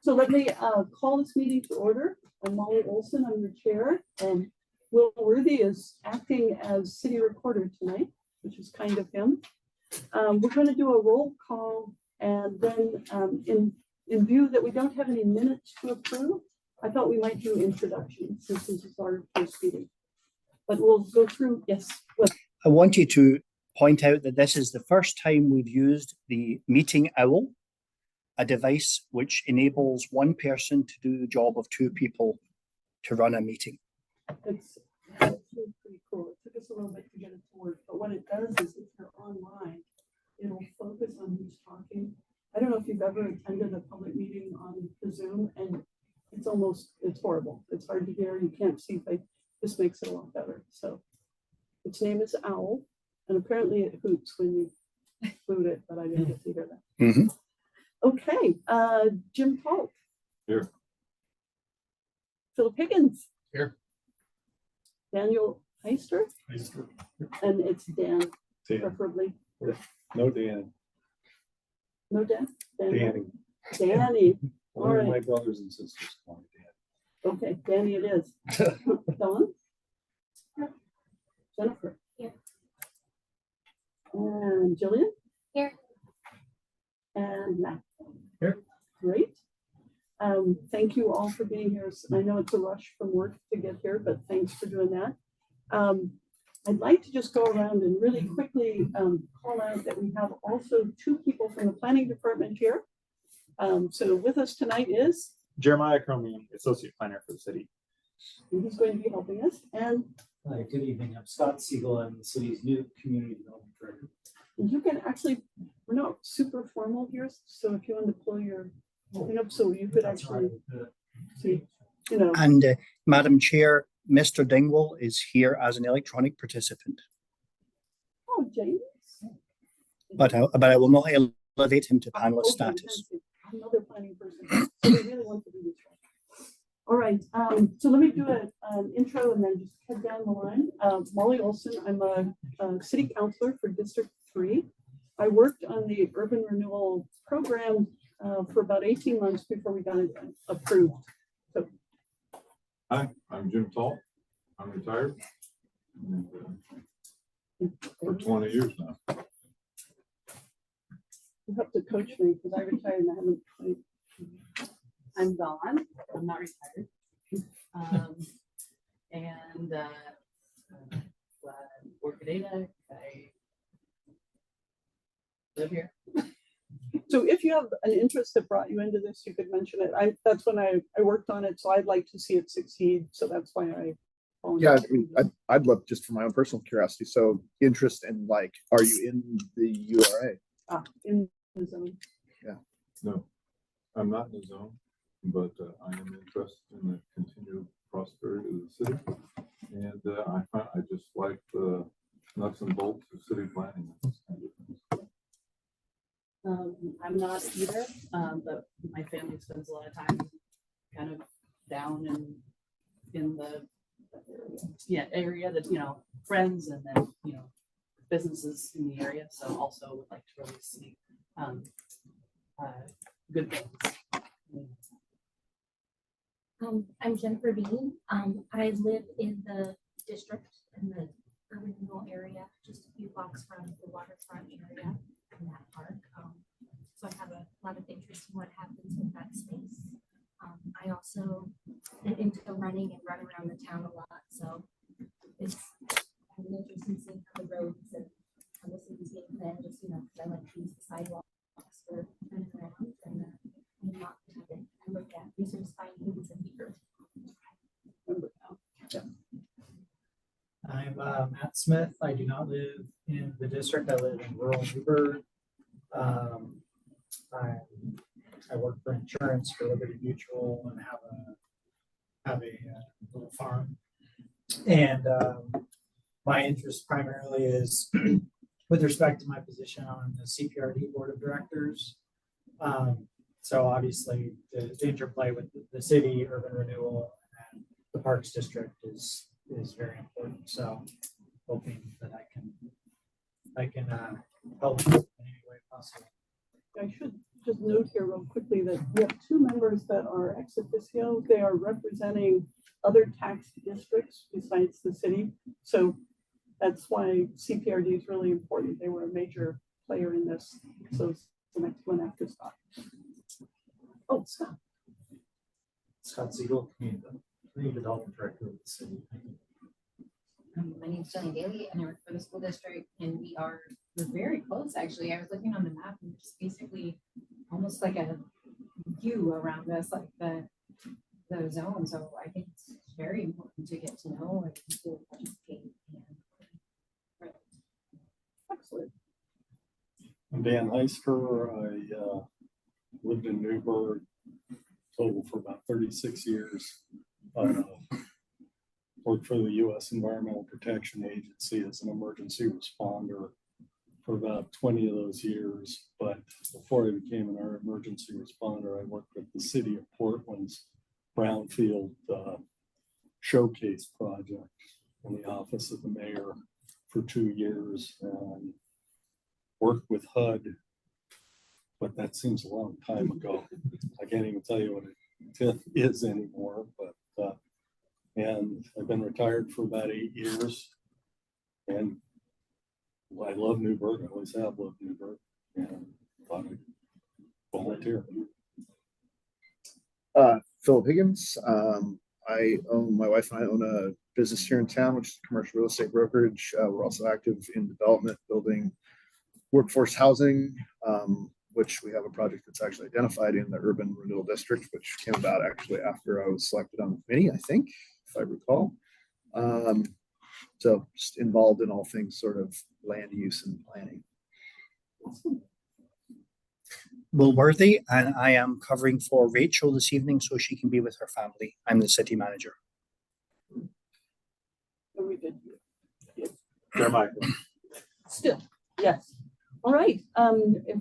So let me call this meeting to order. I'm Molly Olson, I'm the chair, and Will Worthy is acting as city recorder tonight, which is kind of him. We're going to do a roll call, and then in view that we don't have any minutes to approve, I thought we might do introductions since this is our first meeting. But we'll go through, yes. What? I want you to point out that this is the first time we've used the meeting owl, a device which enables one person to do the job of two people to run a meeting. It's actually pretty cool. It took us a little bit to get it to work, but what it does is if you're online, it'll focus on who's talking. I don't know if you've ever attended a public meeting on the Zoom, and it's horrible. It's hard to hear. You can't see. This makes it a lot better. So its name is Owl, and apparently it hoots when you boot it, but I didn't get to hear that. Mm-hmm. Okay, Jim Polk. Here. Philip Higgins. Here. Daniel Heister. Heister. And it's Dan, Dan. preferably. No Dan. No Dan? Danny. Danny. All One of right. my brothers and sisters call me Dan. Okay, Danny it is. Dawn? Jennifer? Here. And Jillian? Here. And Matt? Here. Great. Thank you all for being here. I know it's a rush from work to get here, but thanks for doing that. I'd like to just go around and really quickly call out that we have also two people from the planning department here. So with us tonight is Jeremiah Cromian, Associate Planner for the city. and he's going to be helping us. And Hi, good evening. I'm Scott Siegel. I'm the city's new community development director. you can actually, we're not super formal here, so if you want to pull your thing up, so you could That's actually right. see, you know. And Madam Chair, Mr. Dingwall is here as an electronic participant, Oh, James. but I will not elevate him to panelist Okay, status. another planning person. So we really want to do this right. All right, so let me do an intro and then just head down the line. Molly Olson, I'm a city councilor for District 3. I worked on the urban renewal program for about 18 months before we got it approved. So, Hi, I'm Jim Tall. I'm retired for 20 years now. you have to coach me because I retired and I haven't. I'm Dawn. I'm not retired. And work at ADA. I live here. So if you have an interest that brought you into this, you could mention it. That's when I worked on it, so I'd like to see it succeed. So that's why I. Yeah, I mean, I'd love, just for my own personal curiosity, so interest in, like, are you in the URA? In the zone. No, I'm not in the zone, but I am interested in the continued prosperity of the city. And I just like the nuts and bolts of city planning. I'm not either, but my family spends a lot of time kind of down in the area that, friends and then, businesses in the area. So also would like to really see good things. I'm Jennifer Bean. I live in the district in the urban renewal area, just a few blocks from the waterfront area in that park. So I have a lot of interest in what happens with that space. I also get into running and run around the town a lot. So it's I'm interested in seeing how the roads and how the city's being planned, just, because I like to use the sidewalks for running around and not having I look at resource findings and bigger. I'm Matt Smith. I do not live in the district. I live in rural Newberg. I work for insurance for Liberty Mutual and have a little farm. And my interest primarily is with respect to my position on the CPRD board of directors. So obviously the interplay with the city, urban renewal, and the Parks District is very important. So hoping that I can help in any way possible. I should just note here real quickly that we have two members that are ex officio. They are representing other tax districts besides the city. So that's why CPRD is really important. They were a major player in this. So it's the next one after Scott. Oh, Scott. Scott Siegel, Community Development Director of the city. My name's Jenny Daly and I work for the school district and we're very close, actually. I was looking on the map and just basically almost like a U around us, like the zone. So I think it's very important to get to know and to participate. Excellent. I'm Dan Heisker. I lived in Newberg total for about 36 years. Worked for the U.S. Environmental Protection Agency as an emergency responder for about 20 of those years. But before I became an emergency responder, I worked with the city of Portland's Brownfield Showcase project in the office of the mayor for 2 years and worked with HUD, but that seems a long time ago. I can't even tell you what a TIF is anymore, but and I've been retired for about 8 years, and I love Newberg. I always have loved Newberg, and thought I'd volunteer. Philip Higgins. My wife and I own a business here in town, which is a commercial real estate brokerage. We're also active in development, building workforce housing, which we have a project that's actually identified in the urban renewal district, which came about actually after I was selected on the committee, I think, if I recall. So just involved in all things sort of land use and planning. Will Worthy, and I am covering for Rachel this evening so she can be with her family. I'm the city manager. Oh, we did. Yes. Jeremiah. Still, yes. All right. If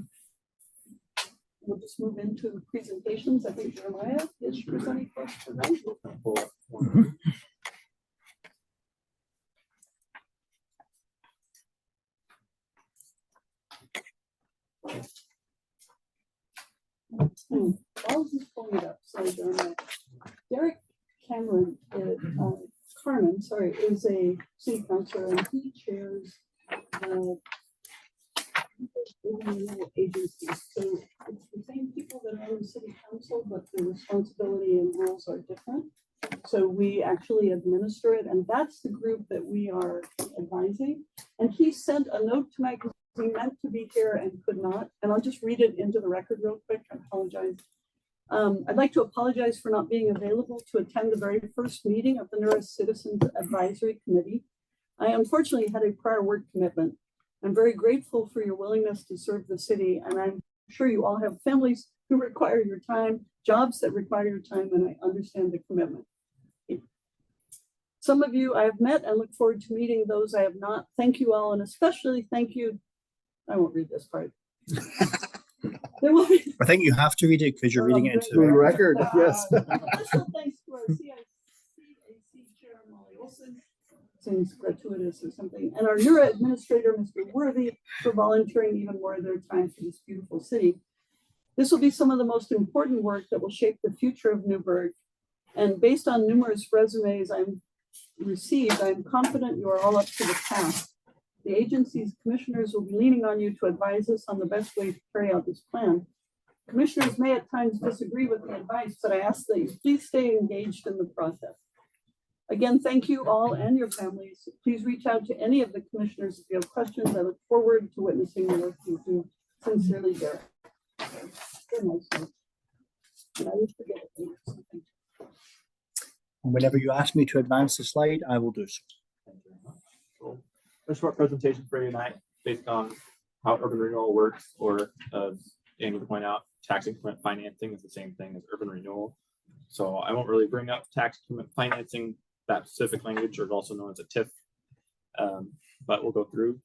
we'll just move into presentations. I think Jeremiah is presenting first tonight. I'll just pull it up. Sorry, Jeremiah. Derek Cameron, Carmen, sorry, is a city councilor and he chairs agencies. So it's the same people that are on the city council, but the responsibility and rules are different. So we actually administer it, and that's the group that we are advising. And he sent a note to my, he meant to be here and could not, and I'll just read it into the record real quick. I apologize. I'd like to apologize for not being available to attend the very first meeting of the Newberg Citizens Advisory Committee. I unfortunately had a prior work commitment. I'm very grateful for your willingness to serve the city, and I'm sure you all have families who require your time, jobs that require your time, and I understand the commitment. Some of you I have met and look forward to meeting those I have not. Thank you all, and especially thank you. I won't read this part. There will be I think you have to read it because you're reading it into The the record, yes. special thanks to our CICAC Chair Molly Olson. Seems gratuitous or something. And our Neura administrator, Mr. Worthy, for volunteering even more of their time for this beautiful city. This will be some of the most important work that will shape the future of Newberg. And based on numerous resumes I'm received, I'm confident you are all up to the task. The agency's commissioners will be leaning on you to advise us on the best way to carry out this plan. Commissioners may at times disagree with the advice, but I ask that you please stay engaged in the process. Again, thank you all and your families. Please reach out to any of the commissioners if you have questions. I look forward to witnessing the work you do. Sincerely, Derek. Very nice. And I would forget something. Whenever you ask me to advance the slide, I will do so. Thank you very much. Cool. A short presentation for you tonight based on how urban renewal works, or as Amy to point out, tax increment financing is the same thing as urban renewal. So I won't really bring up tax increment financing, that specific language, or also known as a TIF. But we'll go through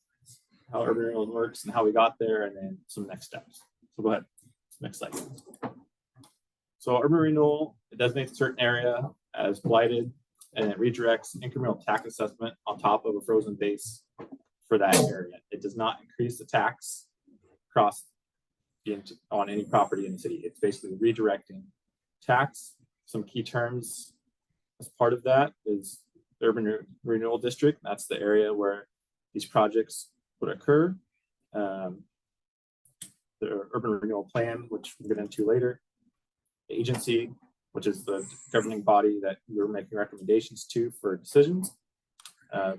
how urban renewal works and how we got there, and then some next steps. So go ahead, next slide. So urban renewal, it designates a certain area as blighted, and it redirects incremental tax assessment on top of a frozen base for that area. It does not increase the tax across on any property in the city. It's basically redirecting tax. Some key terms as part of that is the urban renewal district. That's the area where these projects would occur. The urban renewal plan, which we'll get into later. The agency, which is the governing body that we're making recommendations to for decisions.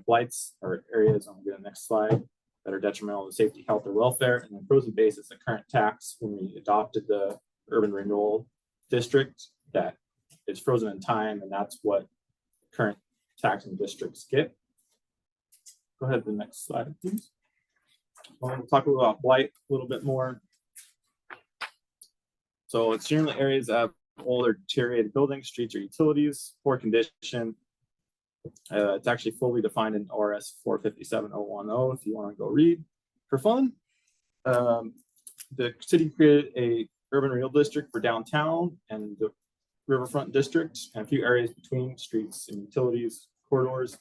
Blights are areas, I'll get the next slide, that are detrimental to safety, health, or welfare. And then frozen base is the current tax when we adopted the urban renewal district that is frozen in time, and that's what current taxing districts get. Go ahead to the next slide, please. We'll talk about blight a little bit more. So it's generally areas that have old or deteriorated buildings, streets, or utilities, poor condition. It's actually fully defined in ORS 457.010 if you want to go read for fun. The city created a urban renewal district for downtown and the riverfront district and a few areas between streets and utilities corridors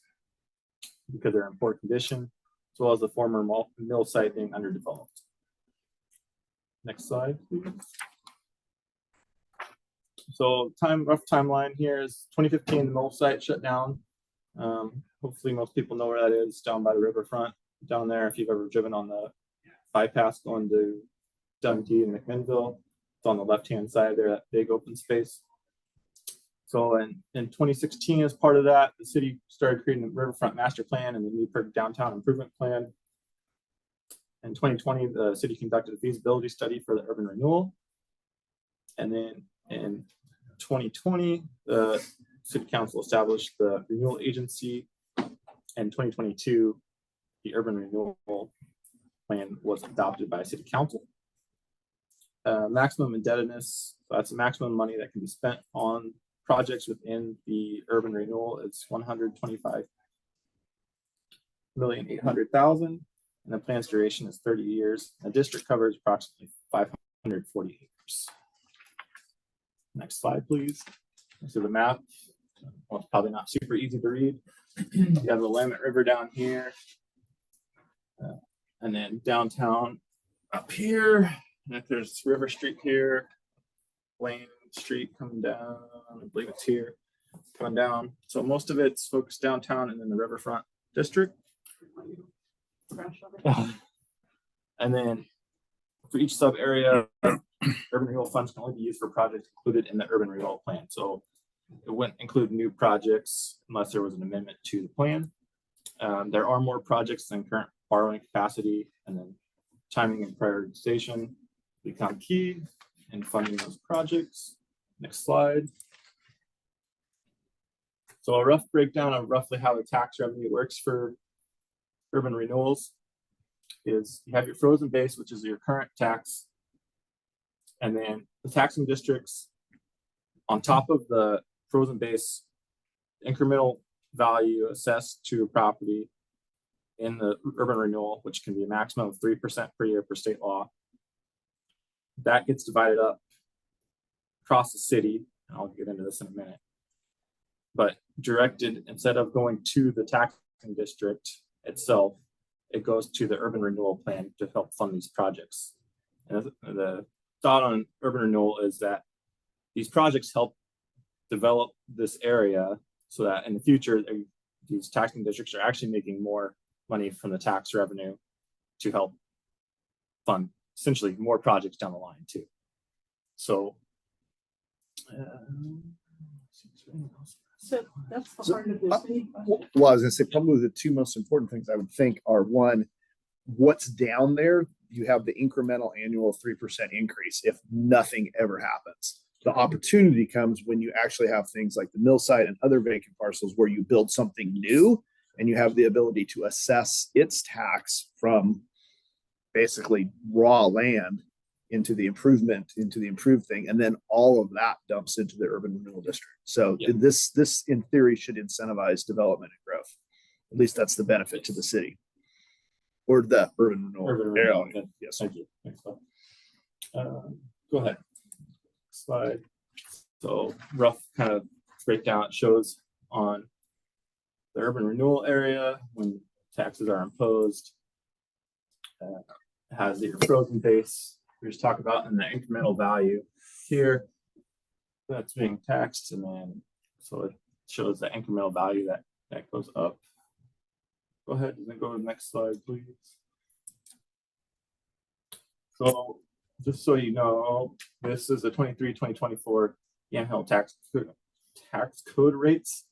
because they're in poor condition, as well as the former mill site being underdeveloped. Next slide, please. So rough timeline here is 2015, the mill site shut down. Hopefully most people know where that is, down by the riverfront, down there. If you've ever driven on the bypass going to Dundee and McMinnville, it's on the left-hand side there, that big open space. So in 2016, as part of that, the city started creating the riverfront master plan and the Newberg downtown improvement plan. In 2020, the city conducted a feasibility study for the urban renewal. And then in 2020, the city council established the renewal agency. In 2022, the urban renewal plan was adopted by city council. Maximum indebtedness, so that's the maximum money that can be spent on projects within the urban renewal. It's 125,800,000, and the plan's duration is 30 years. The district covers approximately 540 acres. Next slide, please. So the map, well, it's probably not super easy to read. You have the Willamette River down here, and then downtown up here. And there's River Street here, Lane Street coming down. I believe it's here, coming down. So most of it's focused downtown and then the riverfront district. And then for each sub area, urban renewal funds can only be used for projects included in the urban renewal plan. So it wouldn't include new projects unless there was an amendment to the plan. There are more projects than current borrowing capacity, and then timing and prioritization become key in funding those projects. Next slide. So a rough breakdown of roughly how the tax revenue works for urban renewals is you have your frozen base, which is your current tax, and then the taxing districts on top of the frozen base incremental value assessed to a property in the urban renewal, which can be a maximum of 3% per year per state law. That gets divided up across the city, and I'll get into this in a minute. But directed, instead of going to the taxing district itself, it goes to the urban renewal plan to help fund these projects. And the thought on urban renewal is that these projects help develop this area so that in the future, these taxing districts are actually making more money from the tax revenue to help fund essentially more projects down the line too. So, so that's the heart of this. Well, I was gonna say probably the two most important things I would think are, one, what's down there, you have the incremental annual 3% increase if nothing ever happens. The opportunity comes when you actually have things like the mill site and other vacant parcels where you build something new and you have the ability to assess its tax from basically raw land into the improvement, into the improved thing. And then all of that dumps into the urban renewal district. So Yeah. this in theory should incentivize development and growth. At least that's the benefit to the city or the urban renewal. Urban renewal, area. yeah. Yes. Thank you. Next slide. Go ahead. Slide. So rough kind of breakdown it shows on the urban renewal area when taxes are imposed. Has your frozen base we just talk about in the incremental value here. That's being taxed, and then so it shows the incremental value that goes up. Go ahead and go to the next slide, please. So just so you know, this is the 23-2024 Yamhill tax code rates.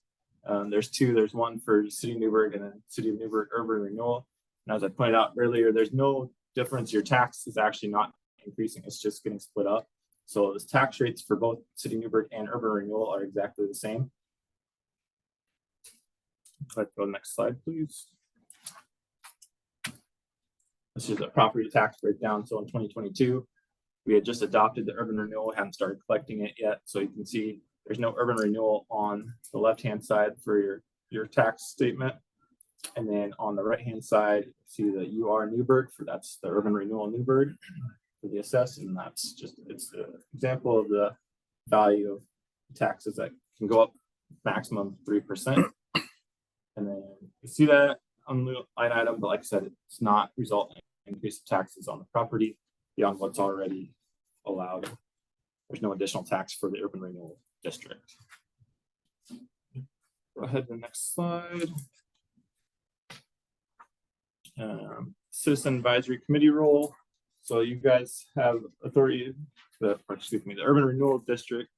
There's two. There's one for City of Newberg and then City of Newberg Urban Renewal. And as I pointed out earlier, there's no difference. Your tax is actually not increasing. It's just getting split up. So the tax rates for both City of Newberg and Urban Renewal are exactly the same. Let's go to the next slide, please. This is a property tax breakdown. So in 2022, we had just adopted the urban renewal, hadn't started collecting it yet. So you can see there's no urban renewal on the left-hand side for your tax statement. And then on the right-hand side, see the UR Newberg, that's the urban renewal Newberg for the assess. And that's just, it's an example of the value of taxes that can go up maximum 3%. And then you see that on the line item, but like I said, it's not resulting in increase of taxes on the property beyond what's already allowed. There's no additional tax for the urban renewal district. Go ahead to the next slide. Citizen Advisory Committee role. So you guys have authority, the Urban Renewal District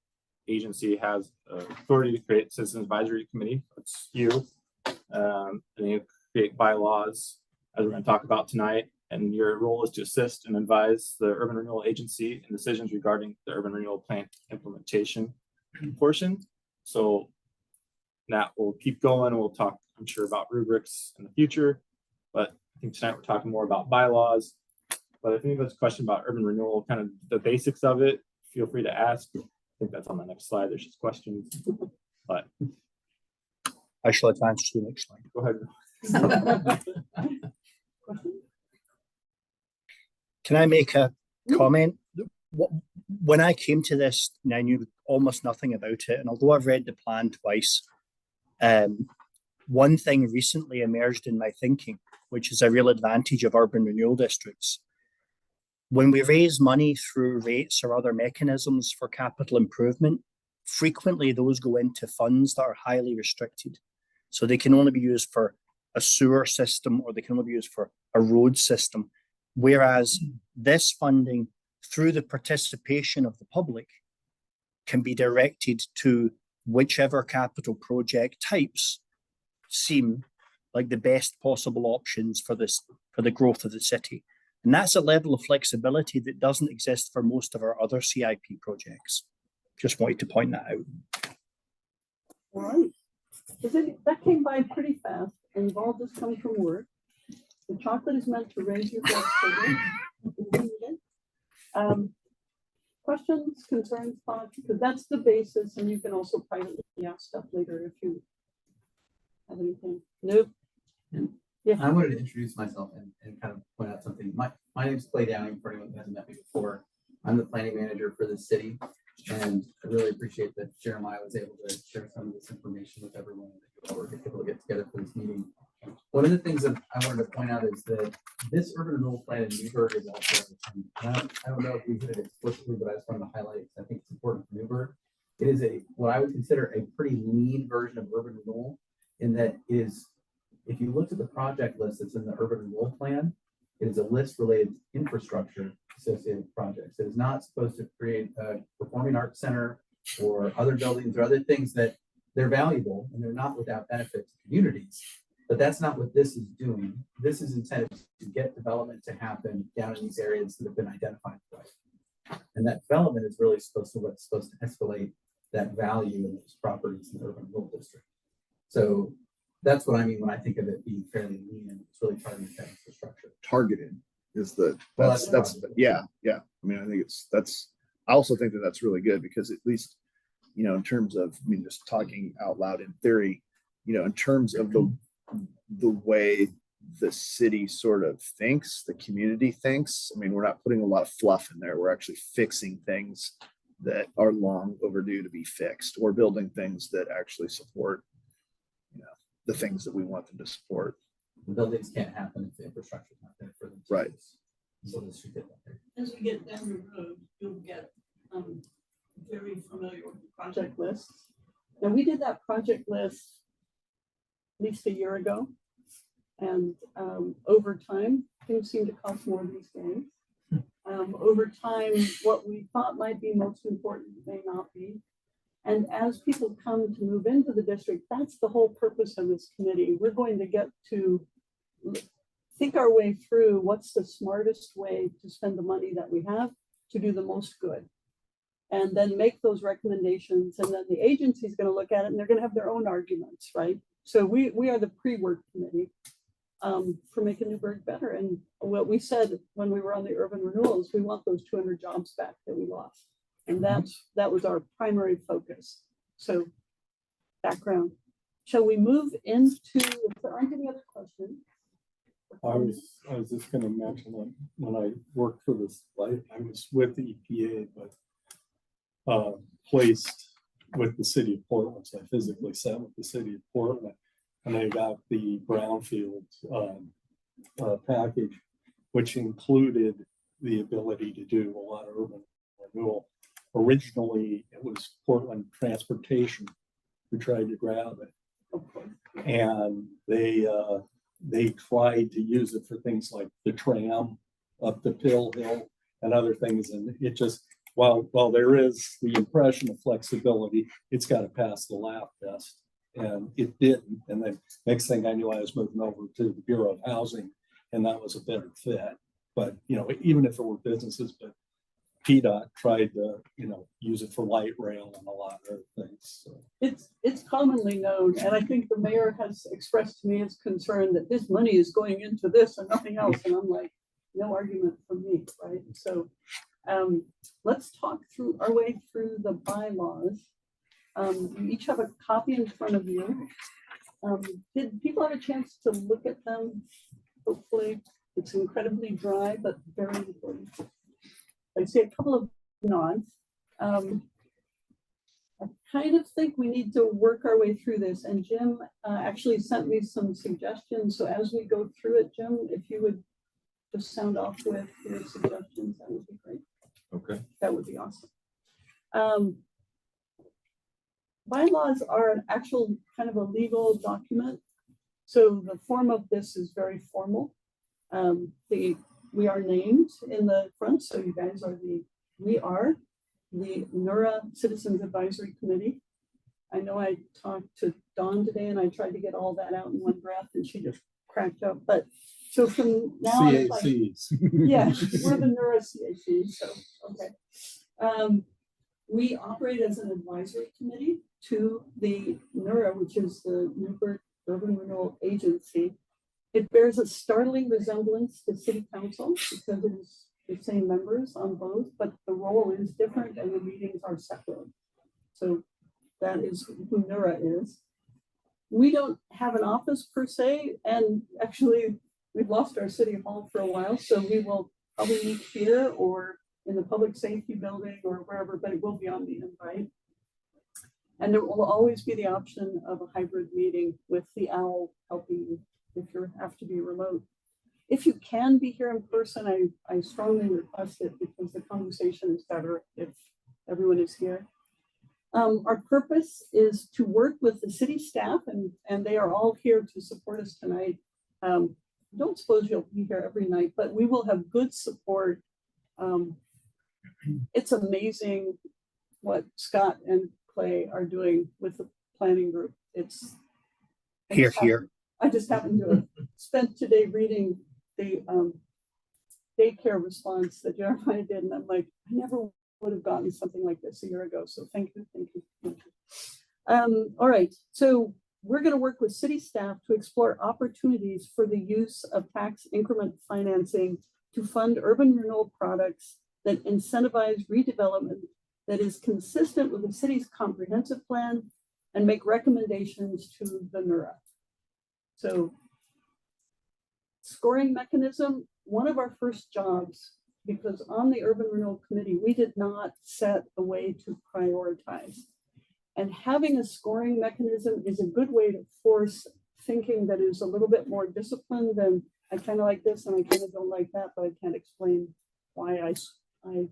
Agency has authority to create Citizen Advisory Committee. That's you. And you create bylaws, as we're going to talk about tonight. And your role is to assist and advise the Urban Renewal Agency in decisions regarding the Urban Renewal Plan implementation portion. So that will keep going. We'll talk, I'm sure, about rubrics in the future, but I think tonight we're talking more about bylaws. But if anyone has a question about urban renewal, kind of the basics of it, feel free to ask. I think that's on the next slide. There's just questions, but I shall advance to the next slide. go ahead. Can I make a comment? When I came to this, I knew almost nothing about it. And although I've read the plan twice, one thing recently emerged in my thinking, which is a real advantage of urban renewal districts. When we raise money through rates or other mechanisms for capital improvement, frequently those go into funds that are highly restricted. So they can only be used for a sewer system or they can only be used for a road system. Whereas this funding, through the participation of the public, can be directed to whichever capital project types seem like the best possible options for the growth of the city. And that's a level of flexibility that doesn't exist for most of our other CIP projects. Just wanted to point that out. All right. That came by pretty fast, and you've all just come from work. The chocolate is meant to raise your blood sugar. Questions, concerns, thoughts? Because that's the basis, and you can also privately ask stuff later if you have anything. Nope. Yeah. I wanted to introduce myself and kind of point out something. My name is Clay Downing, for anyone who hasn't met me before. I'm the planning manager for the city, and I really appreciate that Jeremiah was able to share some of this information with everyone that you all were able to get together for this meeting. One of the things that I wanted to point out is that this urban renewal plan in Newberg is also, I don't know if we did it explicitly, but I just wanted to highlight it because I think it's important for Newberg. It is what I would consider a pretty lean version of urban renewal, in that is, if you look at the project list that's in the urban renewal plan, it is a list related to infrastructure associated with projects. It is not supposed to create a performing arts center or other buildings or other things that they're valuable and they're not without benefit to communities. But that's not what this is doing. This is intended to get development to happen down in these areas that have been identified for us. And that development is really supposed to escalate that value in those properties in the urban renewal district. So that's what I mean when I think of it being fairly lean, and it's really targeting that infrastructure. Targeted is the, Well, that's, yeah. I mean, I think I also think that that's really good because at least, in terms of, just talking out loud in theory, in terms of the way the city sort of thinks, the community thinks, we're not putting a lot of fluff in there. We're actually fixing things that are long overdue to be fixed, or building things that actually support, the things that we want them to support. The buildings can't happen if the infrastructure is not there for them. Right. So the street up there. As we get down the road, you'll get very familiar with the project lists. Now, we did that project list at least a year ago. And over time, things seem to cost more these days. Over time, what we thought might be most important may not be. And as people come to move into the district, that's the whole purpose of this committee. We're going to get to think our way through what's the smartest way to spend the money that we have to do the most good. And then make those recommendations. And then the agency is going to look at it and they're going to have their own arguments, right? So we are the pre-work committee for making Newberg better. And what we said when we were on the urban renewal is we want those 200 jobs back that we lost. And that was our primary focus. So background. Shall we move into, if there aren't any other questions? I was just gonna mention that when I worked for this, I was with the EPA, but placed with the city of Portland. So I physically sat with the city of Portland, and I got the brownfield package, which included the ability to do a lot of urban renewal. Originally, it was Portland Transportation who tried to grab it, and they tried to use it for things like the tram up the Pill Hill and other things. And it just, while there is the impression of flexibility, it's got to pass the lab test. And it didn't. And then next thing I knew, I was moving over to the Bureau of Housing, and that was a better fit. But, you know, even if it were businesses, but PDOT tried to, you know, use it for light rail and a lot of other things. So. It's commonly known, and I think the mayor has expressed to me his concern that this money is going into this and nothing else. And I'm like, no argument from me, right? So let's talk through our way through the bylaws. You each have a copy in front of you. Did people have a chance to look at them? Hopefully, it's incredibly dry, but very important. I see a couple of nods. I kind of think we need to work our way through this, and Jim actually sent me some suggestions. So as we go through it, Jim, if you would just sound off with your suggestions, that would be great. Okay. That would be awesome. Bylaws are an actual kind of a legal document. So the form of this is very formal. We are named in the front, so you guys are we are the NURA Citizens Advisory Committee. I know I talked to Dawn today and I tried to get all that out in one breath and she just cracked up. But so from now on, it's like, yeah, we're the NURA CAC, so okay. We operate as an advisory committee to the NURA, which is the Newberg Urban Renewal Agency. It bears a startling resemblance to city council because it is the same members on both, but the role is different and the meetings are separate. So that is who NURA is. We don't have an office per se, and actually we've lost our city hall for a while, so we will probably meet here or in the public safety building or wherever, but it will be on the invite. And there will always be the option of a hybrid meeting with the OWL helping you if you have to be remote. If you can be here in person, I strongly request it because the conversation is better if everyone is here. Our purpose is to work with the city staff, and they are all here to support us tonight. Don't suppose you'll be here every night, but we will have good support. It's amazing what Scott and Clay are doing with the planning group. It's Here. I just happened to have spent today reading the daycare response that Jeremiah did, and I'm like, I never would have gotten something like this a year ago. So thank you. All right, so we're going to work with city staff to explore opportunities for the use of tax increment financing to fund urban renewal products that incentivize redevelopment that is consistent with the city's comprehensive plan and make recommendations to the NURA. So scoring mechanism, one of our first jobs, because on the Urban Renewal Committee, we did not set a way to prioritize. And having a scoring mechanism is a good way to force thinking that is a little bit more disciplined than I kind of like this and I kind of don't like that, but I can't explain why I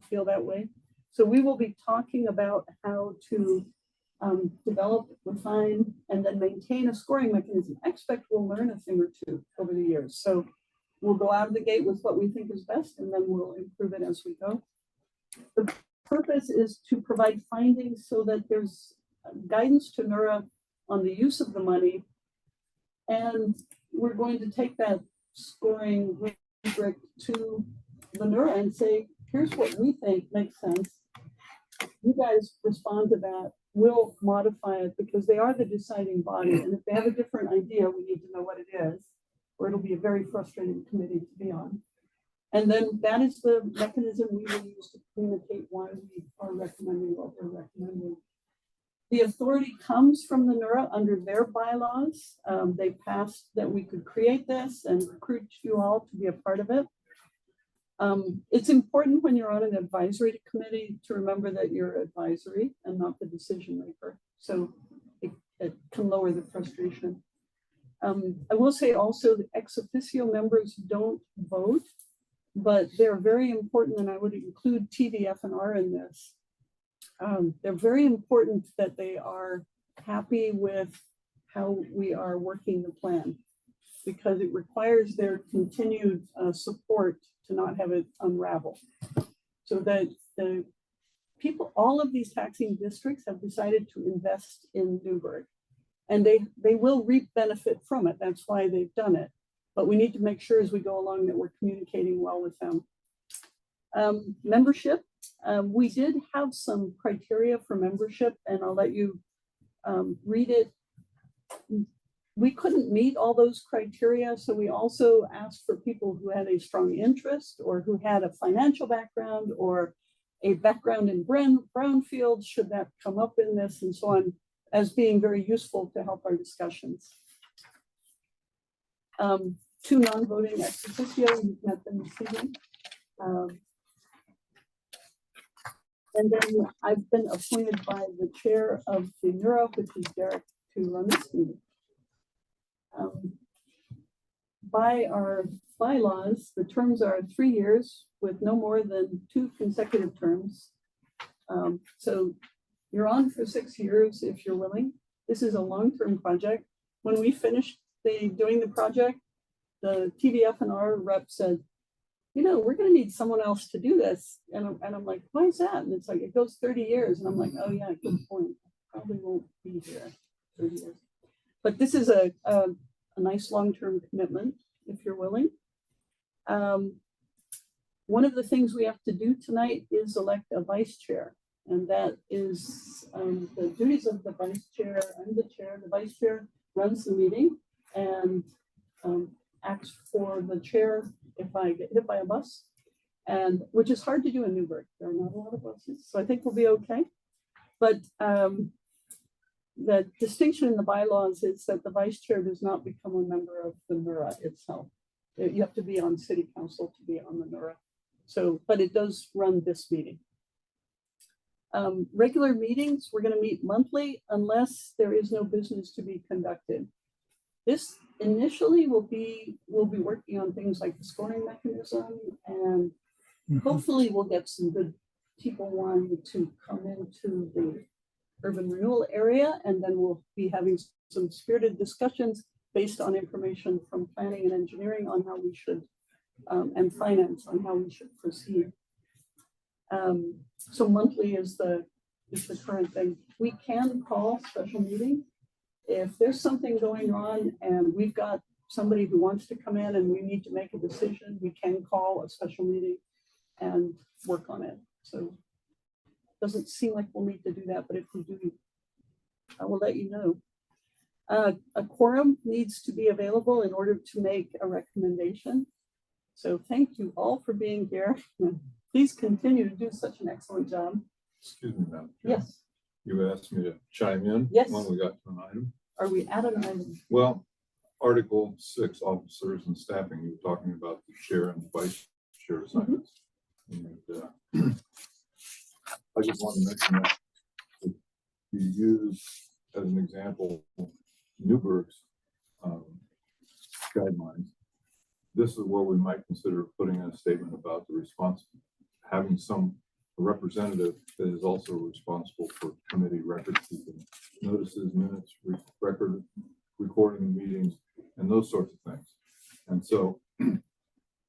feel that way. So we will be talking about how to develop, refine, and then maintain a scoring mechanism. I expect we'll learn a thing or two over the years. So we'll go out of the gate with what we think is best, and then we'll improve it as we go. The purpose is to provide findings so that there's guidance to NERA on the use of the money. And we're going to take that scoring rubric to the NERA and say, here's what we think makes sense. You guys respond to that. We'll modify it because they are the deciding body. And if they have a different idea, we need to know what it is, or it'll be a very frustrating committee to be on. And then that is the mechanism we will use to communicate why we are recommending what we're recommending. The authority comes from the NERA under their bylaws. They passed that we could create this and recruit you all to be a part of it. It's important when you're on an advisory committee to remember that you're advisory and not the decision maker. So it can lower the frustration. I will say also the ex officio members don't vote, but they're very important, and I would include TDF&R in this. They're very important that they are happy with how we are working the plan, because it requires their continued support to not have it unravel. So that the people, all of these taxing districts have decided to invest in Newberg, and they will reap benefit from it. That's why they've done it. But we need to make sure as we go along that we're communicating well with them. Membership, we did have some criteria for membership, and I'll let you read it. We couldn't meet all those criteria, so we also asked for people who had a strong interest or who had a financial background or a background in brownfield, should that come up in this, and so on, as being very useful to help our discussions. 2 non-voting ex officio, you've met them this evening. And then I've been appointed by the chair of the NERA, which is Derek, to run this meeting. By our bylaws, the terms are 3 years with no more than 2 consecutive terms. So you're on for 6 years if you're willing. This is a long-term project. When we finished doing the project, the TDF&R rep said, you know, we're going to need someone else to do this. And I'm like, why is that? And it's like, it goes 30 years. And I'm like, oh yeah, good point. Probably won't be here 30 years. But this is a nice long-term commitment if you're willing. One of the things we have to do tonight is elect a vice chair. And that is the duties of the vice chair. I'm the chair. The vice chair runs the meeting and acts for the chair if I get hit by a bus, and which is hard to do in Newberg. There are not a lot of buses, so I think we'll be okay. But the distinction in the bylaws is that the vice chair does not become a member of the NERA itself. You have to be on city council to be on the NERA. So, but it does run this meeting. Regular meetings, we're going to meet monthly unless there is no business to be conducted. This initially we'll be working on things like the scoring mechanism, and hopefully we'll get some good people wanting to come into the urban renewal area, and then we'll be having some spirited discussions based on information from planning and engineering on how we should, and finance on how we should proceed. So monthly is the current thing. We can call special meetings if there's something going on and we've got somebody who wants to come in and we need to make a decision. We can call a special meeting and work on it. So it doesn't seem like we'll need to do that, but if we do, I will let you know. A quorum needs to be available in order to make a recommendation. So thank you all for being here. Please continue to do such an excellent job. Excuse me, Madam Chair. Yes. You asked me to chime in. Yes. When we got to an item. Are we at an item? Well, Article 6, officers and staffing, you were talking about the chair and vice chair assignments. And I just want to mention that if you use as an example Newberg's guidelines, this is where we might consider putting in a statement about the response, having some representative that is also responsible for committee record keeping, notices, minutes, record, recording meetings, and those sorts of things. And so,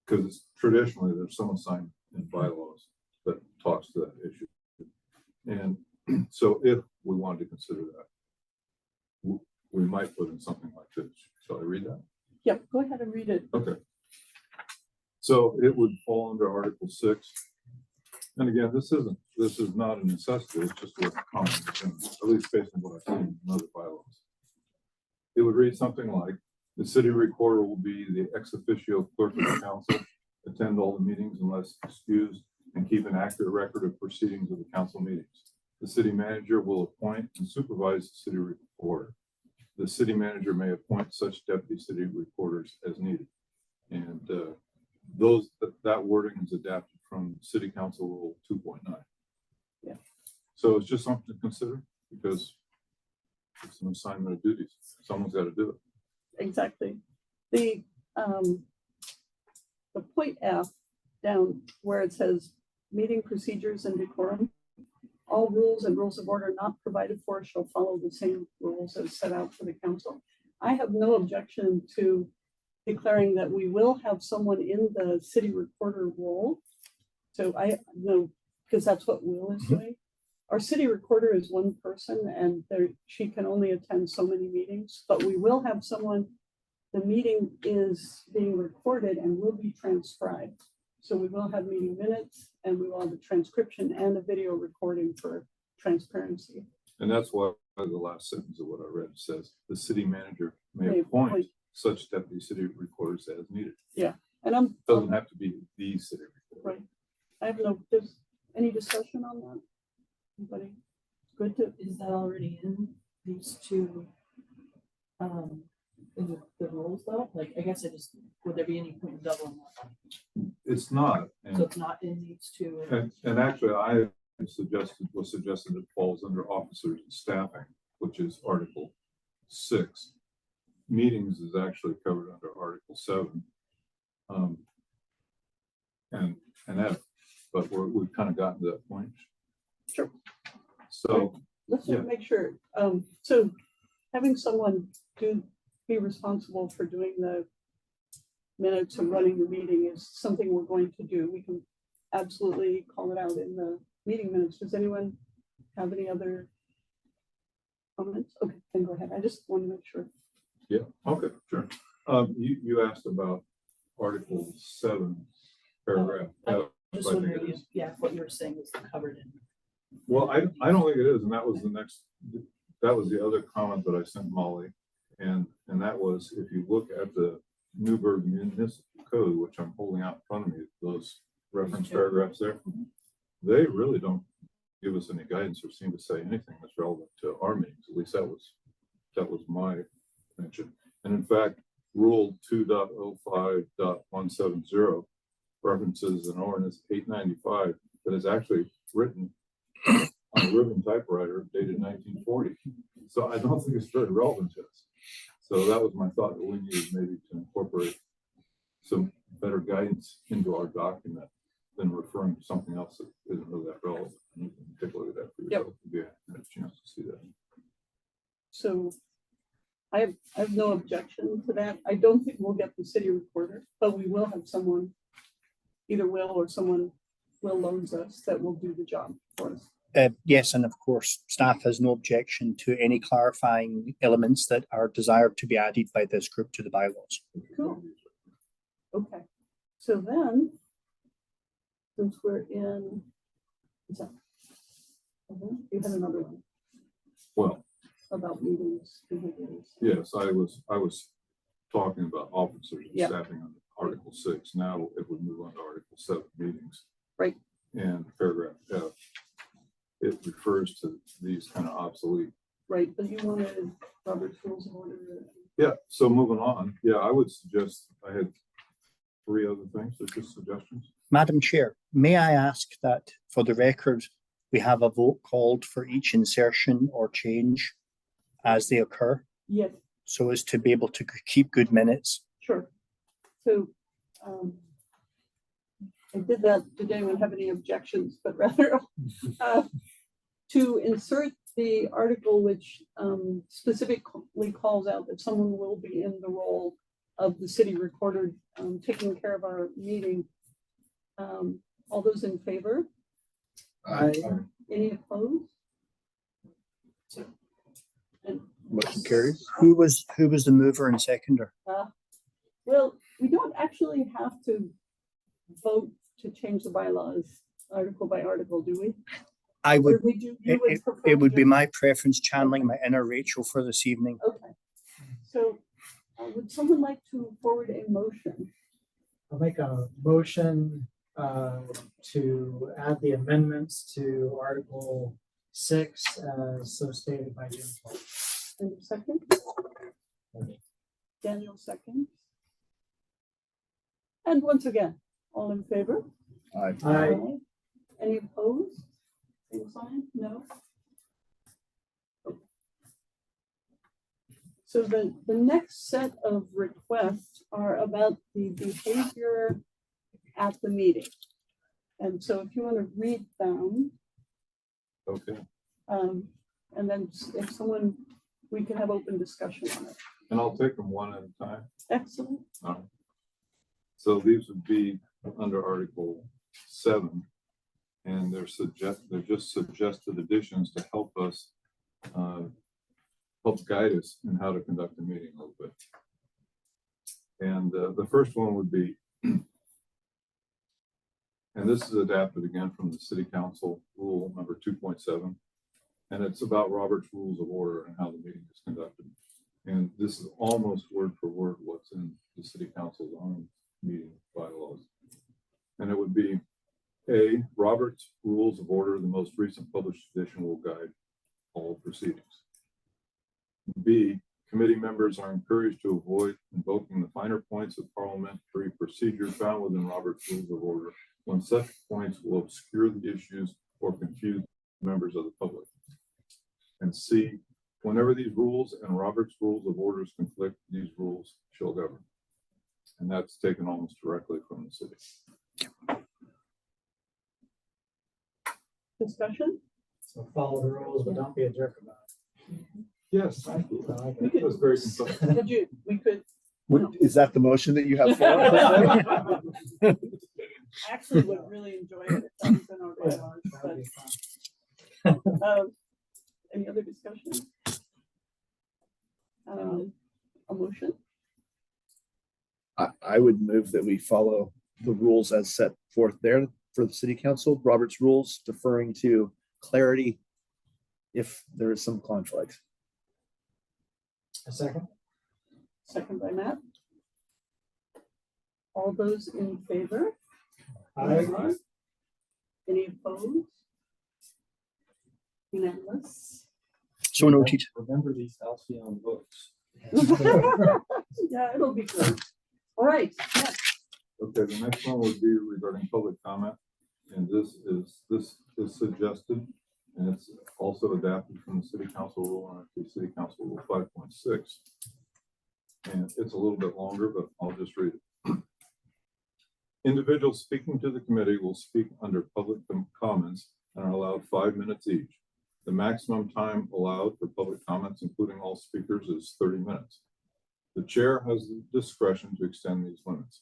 because traditionally there's some assignment in bylaws that talks to that issue. And so if we wanted to consider that, we might put in something like this. Shall I read that? Yeah, go ahead and read it. Okay. So it would fall under Article 6. And again, this is not a necessity, it's just worth commenting, at least based on what I've seen in other bylaws. It would read something like, the city recorder will be the ex officio clerk of the council, attend all the meetings unless excused, and keep an accurate record of proceedings of the council meetings. The city manager will appoint and supervise the city recorder. The city manager may appoint such deputy city recorders as needed. And that wording is adapted from City Council Rule 2.9. Yeah. So it's just something to consider because it's an assignment of duties. Someone's got to do it. Exactly. The point F down where it says meeting procedures and decorum, all rules and rules of order not provided for shall follow the same rules as set out for the council. I have no objection to declaring that we will have someone in the city recorder role. So I know, because that's what Will is doing. Our city recorder is one person and she can only attend so many meetings, but we will have someone, the meeting is being recorded and will be transcribed. So we will have meeting minutes and we will have a transcription and a video recording for transparency. And that's why the last sentence of what I read says the city manager may appoint such deputy city recorders as needed. Yeah. And doesn't have to be the city recorder. Right. I have there's any discussion on that? Anybody? Good to. Is that already in these two, in the rules though? Like, I guess would there be any point in doubling that? It's not. So it's not in these two. And actually I was suggested it falls under officers and staffing, which is Article 6. Meetings is actually covered under Article 7. And F, but we've kind of gotten to that point. Sure. So let's just make sure. So having someone be responsible for doing the minutes and running the meeting is something we're going to do. We can absolutely call it out in the meeting minutes. Does anyone have any other comments? Okay, then go ahead. I just want to make sure. Yeah, okay, sure. You asked about Article 7, paragraph F. Just I think wondering it if, is. what you were saying was covered in. Well, I don't think it is, and that was the other comment that I sent Molly, and that was if you look at the Newberg Municipal Code, which I'm holding out in front of me, those reference paragraphs there, they really don't give us any guidance or seem to say anything that's relevant to our meetings. At least that was my mention. And in fact, Rule 2.05.170 references an ordinance 895 that is actually written on a ribbon typewriter dated 1940. So I don't think it's very relevant to us. So that was my thought, that we needed maybe to incorporate some better guidance into our document than referring to something else that isn't really that relevant. You can take a look at that for yourself if you had a chance to see that. So I have no objection to that. I don't think we'll get the city recorder, but we will have someone, either Will or someone Will loans us, that will do the job for us. Yes, and of course, staff has no objection to any clarifying elements that are desired to be added by this group to the bylaws. Cool. Okay, so then, since we're in, you had another one Well, about meetings. yes, I was talking about officers and Yeah. staffing on Article 6. Now it would move on to Article 7 meetings. Right. And paragraph F, it refers to these kind of obsolete. Right, but you wanted Robert's Rules of Order. Yeah, so moving on, yeah, I would suggest, I had 3 other things, they're just suggestions. Madam Chair, may I ask that for the record, we have a vote called for each insertion or change as they occur, Yes, so as to be able to keep good minutes? sure. So I did that. Did anyone have any objections? But rather to insert the article which specifically calls out that someone will be in the role of the city recorder taking care of our meeting. All those in favor? Any opposed? And Motion carries. Who was the mover and seconder? well, we don't actually have to vote to change the bylaws article by article, do we? I Or would, we do, you would prefer it would to be just- my preference channeling my inner Rachel for this evening. Okay. So would someone like to forward a motion? I'll make a motion to add the amendments to Article 6 as so stated by Jim. And a second? Daniel seconds. And once again, all in favor? Aye. Any opposed? Same sign? No? So the next set of requests are about the behavior at the meeting. And so if you want to read them, Okay, and then if someone, we can have open discussion on it. and I'll take them one at a time. Excellent. So these would be under Article 7. And they're just suggested additions to help us, help guide us in how to conduct a meeting a little bit. And the first one would be, and this is adapted again from the City Council Rule number 2.7. And it's about Robert's Rules of Order and how the meeting is conducted. And this is almost word for word what's in the City Council's own meeting bylaws. And it would be, A, Robert's Rules of Order, the most recent published edition, will guide all proceedings. B, committee members are encouraged to avoid invoking the finer points of parliamentary procedure found within Robert's Rules of Order when such points will obscure the issues or confuse members of the public. And C, whenever these rules and Robert's Rules of Orders conflict, these rules shall govern. And that's taken almost directly from the city. Discussion? So follow the rules, but don't be a jerk about Yes, thank you. it. We could, That's very concise. we could, Is that the motion that you have for us? actually would really enjoy it if that was in our bylaws, That would but, be fun. any other discussion? A motion? I would move that we follow the rules as set forth there for the city council, Robert's rules, deferring to clarity if there is some conflict. A second? Second by Matt. All those in favor? Aye. Any opposed? Unanimous? So noted. Remember these halcyon books. Yeah, it'll be good. All right, next. Okay, the next one would be regarding public comment. And this is suggested, and it's also adapted from the City Council Rule, the City Council Rule 5.6. And it's a little bit longer, but I'll just read it. Individuals speaking to the committee will speak under public comments and are allowed 5 minutes each. The maximum time allowed for public comments, including all speakers, is 30 minutes. The chair has the discretion to extend these limits.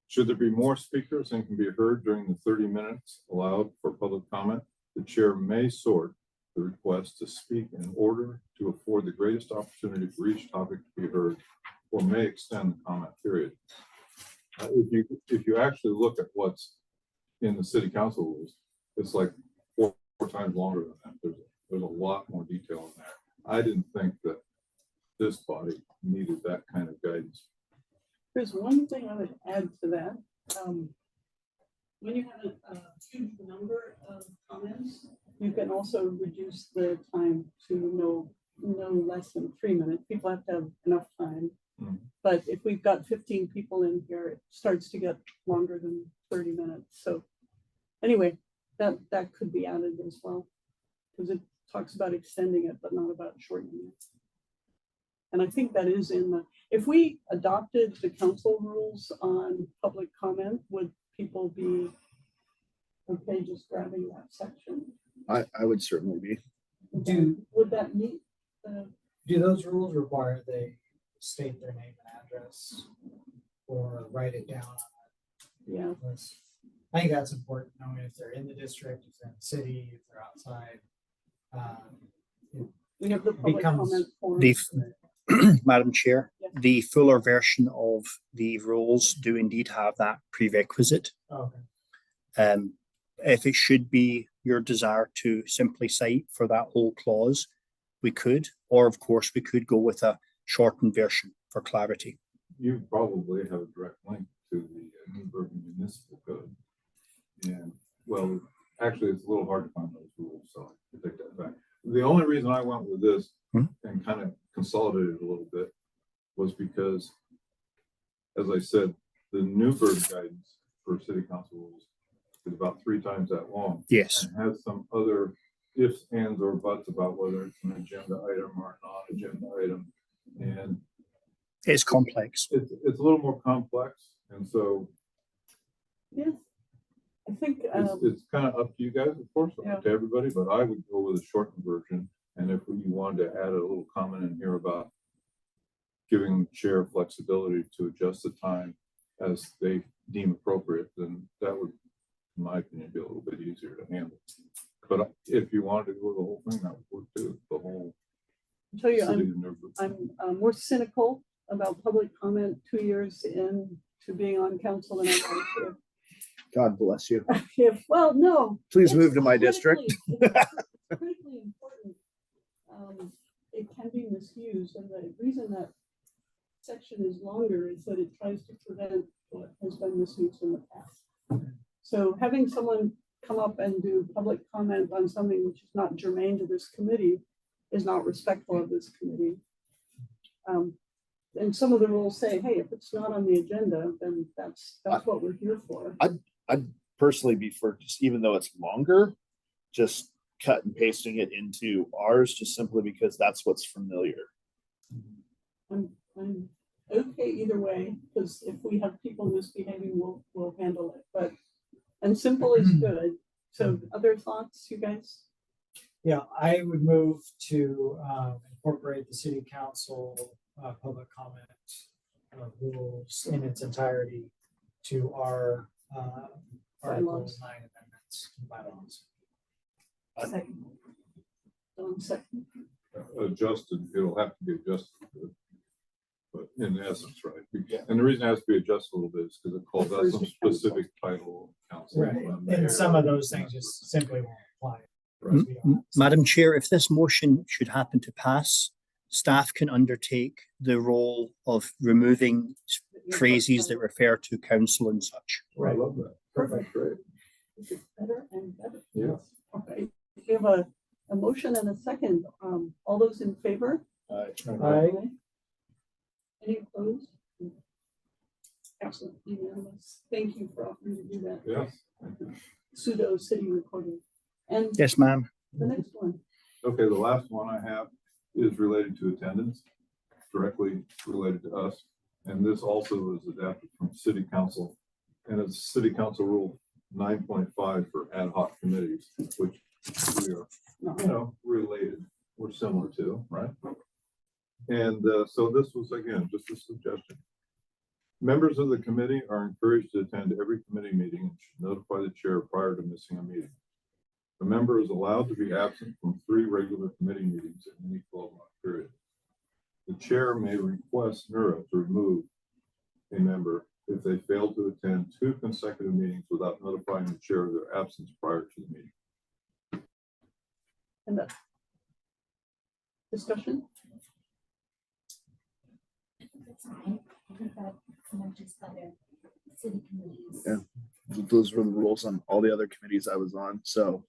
Should there be more speakers than can be heard during the 30 minutes allowed for public comment, the chair may sort the request to speak in order to afford the greatest opportunity for each topic to be heard, or may extend the comment period. If you actually look at what's in the city council rules, it's like four times longer than that. There's a lot more detail in there. I didn't think that this body needed that kind of guidance. There's one thing I would add to that. When you have a huge number of comments, you can also reduce the time to no less than 3 minutes. People have to have enough time. But if we've got 15 people in here, it starts to get longer than 30 minutes. So anyway, that could be added as well, because it talks about extending it, but not about shortening it. And I think that is in the, if we adopted the council rules on public comment, would people be okay just grabbing that section? I would certainly be. Would that meet the, Do those rules require they state their name and address or write it down? yeah, I think that's important, knowing if they're in the district, if they're in the city, if they're outside. we have the public Becomes comment form. The, Madam Chair, Yes. the fuller version of the rules do indeed have that prerequisite. Okay. If it should be your desire to simply cite for that whole clause, we could, or of course, we could go with a shortened version for clarity. You probably have a direct link to the Newberg Municipal Code. And well, actually, it's a little hard to find those rules, so I take that back. The only reason I went with this and kind of consolidated a little bit was because, as I said, the Newberg guidance for city council rules is about 3 times that long. Yes. And has some other ifs, ands, or buts about whether it's an agenda item or a non-agenda item. And It's complex. it's a little more complex. And so Yes, I think, it's kind of up to you guys, of course, Yeah. up to everybody, but I would go with a shortened version. And if you wanted to add a little comment in here about giving the chair flexibility to adjust the time as they deem appropriate, then that would, in my opinion, be a little bit easier to handle. But if you wanted to go with the whole thing, that would work too, the whole I'll tell you, city of Newberg. I'm more cynical about public comment 2 years into being on council than I was. God bless you. Well, no. Please it's move to my district. it's critically important. It can be misused, and the reason that section is longer is that it tries to prevent what has been misused in the past. So having someone come up and do public comment on something which is not germane to this committee is not respectful of this committee. And some of the rules say, hey, if it's not on the agenda, then that's what we're here for. I'd personally be for just, even though it's longer, just cut and pasting it into ours, just simply because that's what's familiar. I'm okay either way, because if we have people misbehaving, we'll handle it, and simple is good. So other thoughts, you guys? Yeah, I would move to incorporate the city council public comment rules in its entirety to our Article 9 amendments to bylaws. Second. Second. Adjusted, it'll have to be adjusted. But in essence, right? And the reason it has to be adjusted a little bit is because it calls out some specific title of council. Right, and some of those things just simply won't apply. Right. Madam Chair, if this motion should happen to pass, staff can undertake the role of removing phrases that refer to council and such. I love that. Perfect. Great. Is it better and better? Yeah. Okay, we have a motion and a second. All those in favor? Aye. Any opposed? Excellent, unanimous. Thank you for offering to do that. Yes. Pseudo city recording. And Yes, ma'am. the next one. Okay, the last one I have is related to attendance, directly related to us. And this also is adapted from city council. And it's city council rule 9.5 for ad hoc committees, which we are, related, we're similar to, right? And so this was, again, just a suggestion. Members of the committee are encouraged to attend every committee meeting and should notify the chair prior to missing a meeting. The member is allowed to be absent from 3 regular committee meetings in any 12-month period. The chair may request NERA to remove a member if they fail to attend 2 consecutive meetings without notifying the chair of their absence prior to the meeting. And the discussion? That's fine. I think that matches other city committees. Yeah. Those were the rules on all the other committees I was on, so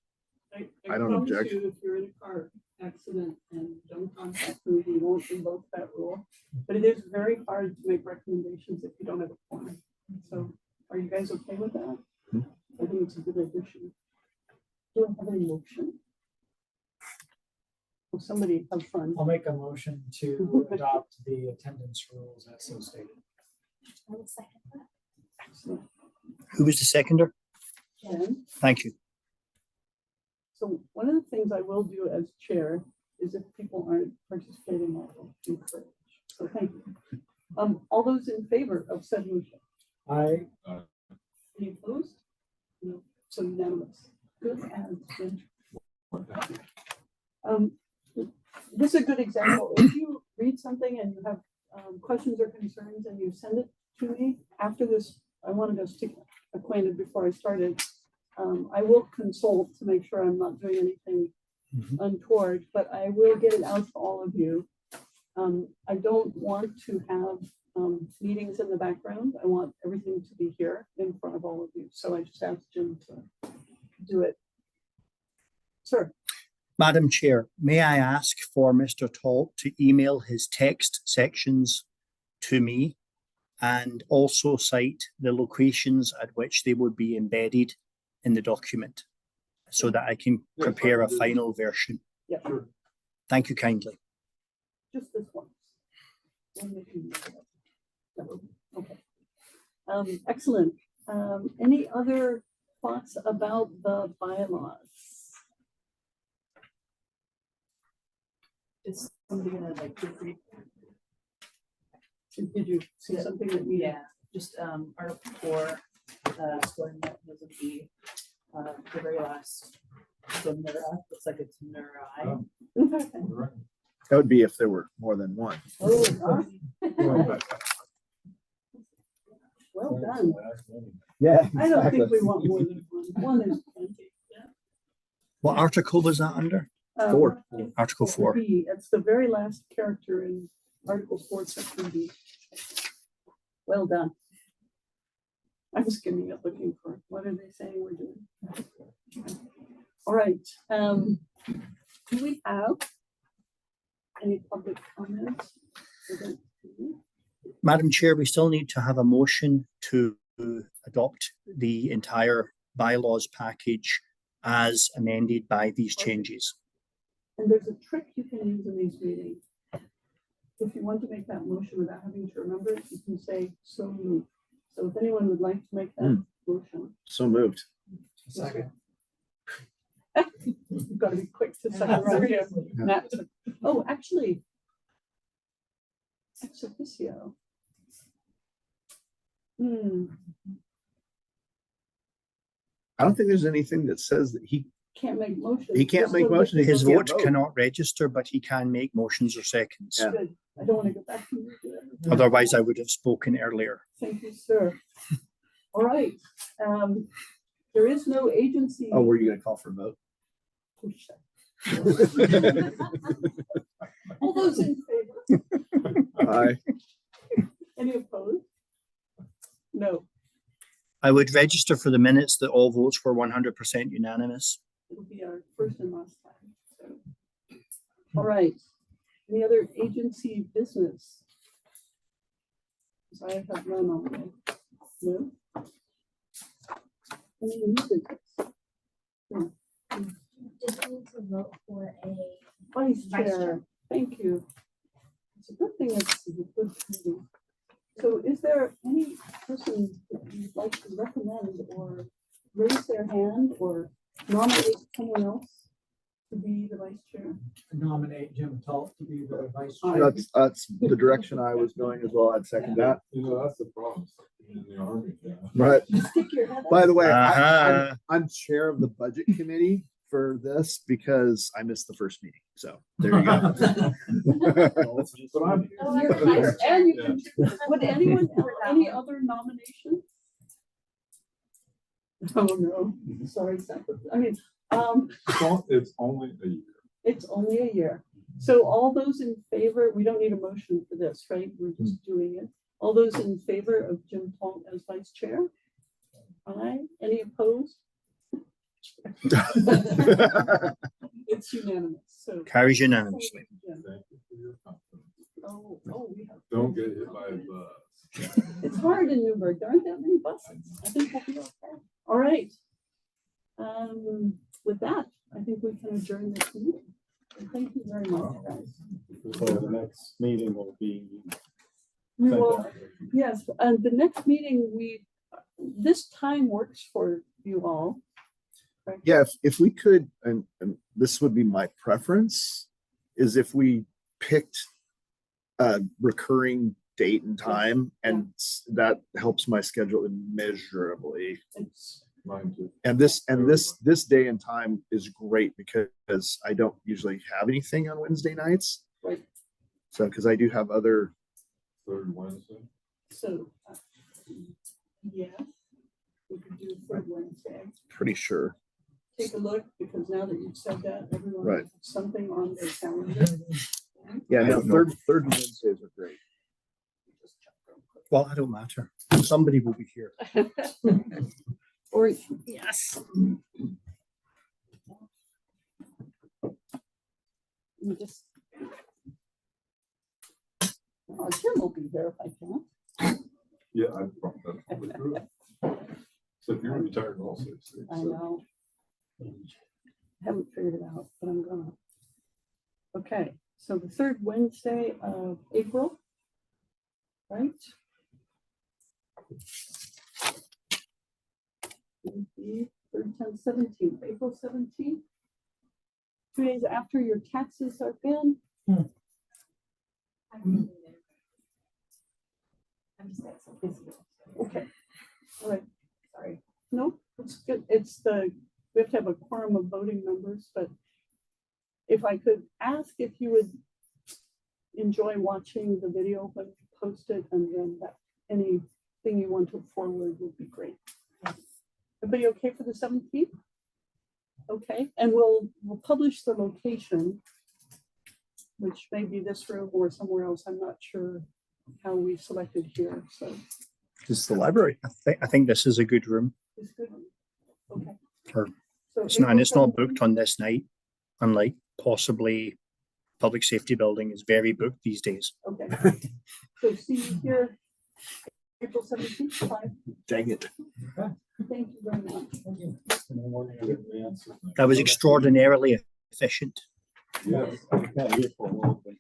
I don't promise object. you, if you're in a car accident and don't contact me, you won't invoke that rule. But it is very hard to make recommendations if you don't have a quorum. So are you guys okay with that? I think it's a good addition. Do I have any motion? Will somebody have fun? I'll make a motion to adopt the attendance rules as so stated. I will second that. Excellent. Who was the seconder? Jen? Thank you. So one of the things I will do as chair is if people aren't participating, I will encourage. So thank you. All those in favor of said motion? I, Any opposed? No. So unanimous. Good as Jen. This is a good example. If you read something and you have questions or concerns and you send it to me after this, I wanted us to get acquainted before I started. I will consult to make sure I'm not doing anything untoward, but I will get it out to all of you. I don't want to have meetings in the background. I want everything to be here in front of all of you. So I just asked Jim to do it. Sir. Madam Chair, may I ask for Mr. Talt to email his text sections to me and also cite the locations at which they would be embedded in the document so that I can prepare a final version? Yeah. Sure. Thank you kindly. Just this once. Okay. Excellent. Any other thoughts about the bylaws? Is somebody gonna like proofread? Did you see something that we? Yeah, just Article 4, scoring mechanism B, the very last. So Nura, looks like it's Nurai. That would be if there were more than one. Oh, well done. Yeah. I don't think we want more than one. One is plenty. What article was that under? Four. Article 4. B, it's the very last character in Article 4, Section B. Well done. I was skimming it looking for, what are they saying we're doing? All right. Do we have any public comments? Madam Chair, we still need to have a motion to adopt the entire bylaws package as amended by these changes. And there's a trick you can use in these meetings. If you want to make that motion without having to remember it, you can say so moved. So if anyone would like to make that motion. So moved. second. You've got to be quick to second right here. Matt. Oh, actually. Ex officio. I don't think there's anything that says that he Can't make motions. He can't Just make so that motions. you His can vote cannot register, but he can make motions or seconds. Yeah. Good. I don't want to go back to you. Otherwise, I would have spoken earlier. Thank you, sir. All right. There is no agency. Oh, were you gonna call for a vote? All those in favor? Aye. Any opposed? No. I would register for the minutes that all votes were 100% unanimous. It'll be our first and last time. So. All right. Any other agency business? I have none on there. No. Any new business? No. Did you need to vote for a Vice Vice Chair, Chair. thank you. It's a good thing it's a good meeting. So is there any person that you'd like to recommend or raise their hand or nominate someone else to be the Vice Chair? Nominate Jim Talt to be the vice chair. That's the direction I was going as well. I'd second that. You know, that's the problem in the army. Yeah. Right. Stick your head By up. the way, Uh-huh. I'm chair of the budget committee for this because I missed the first meeting. So there you go. But I'm. Oh, you're vice chair. And you Yeah. can- Would anyone, any other nomination? Oh, no, sorry, I mean, It's only a year. it's only a year. So all those in favor, we don't need a motion for this, right? We're just doing it. All those in favor of Jim Talt as vice chair? Aye. Any opposed? It's unanimous, so. Carries unanimously. Yeah. Thank you for your confidence. We have. Don't get hit by a bus. It's hard in Newberg. There aren't that many buses. I think we'll be okay. All right. With that, I think we can adjourn this meeting. Thank you very much, guys. So the next meeting will be. We will, yes, and the next meeting, this time works for you all. correct? Yeah, if we could, and this would be my preference, is if we picked a recurring date and time, and that helps my schedule immeasurably. It's- Mine too. And this day and time is great because I don't usually have anything on Wednesday nights. Right. So, because I do have other, Third Wednesday. So, yeah, we could do third Wednesday. pretty sure. Take a look, because now that you've said that, everyone Right. has something on their calendar. Yeah, I no, don't know. third Wednesdays are great. Well, I don't matter. Somebody will be here. Or, yes. You just. Oh, Jim will be there if I can. Yeah, that's probably true. So if you're retired also. I know. Haven't figured it out, but I'm gonna. Okay, so the third Wednesday of April. Right? Would be third, 10th, 17th, April 17th. 2 days after your taxes are in. I'm just got some busy. Okay, all right, sorry. No, it's good. It's we have to have a quorum of voting members, but if I could ask if you would enjoy watching the video when we post it, and then that anything you want to forward would be great. Everybody okay for the 17th? Okay, and we'll publish the location, which may be this room or somewhere else. I'm not sure how we selected here, so It's the library. I think this is a good room. it's good. Okay. Or So It's not, and April it's not 17th. booked on this night, unlike possibly public safety building is very booked these days. Okay. So see you here, April 17th, 5. Dang it. Thank you very much. That was extraordinarily efficient. Yes. I can't hear for a while, but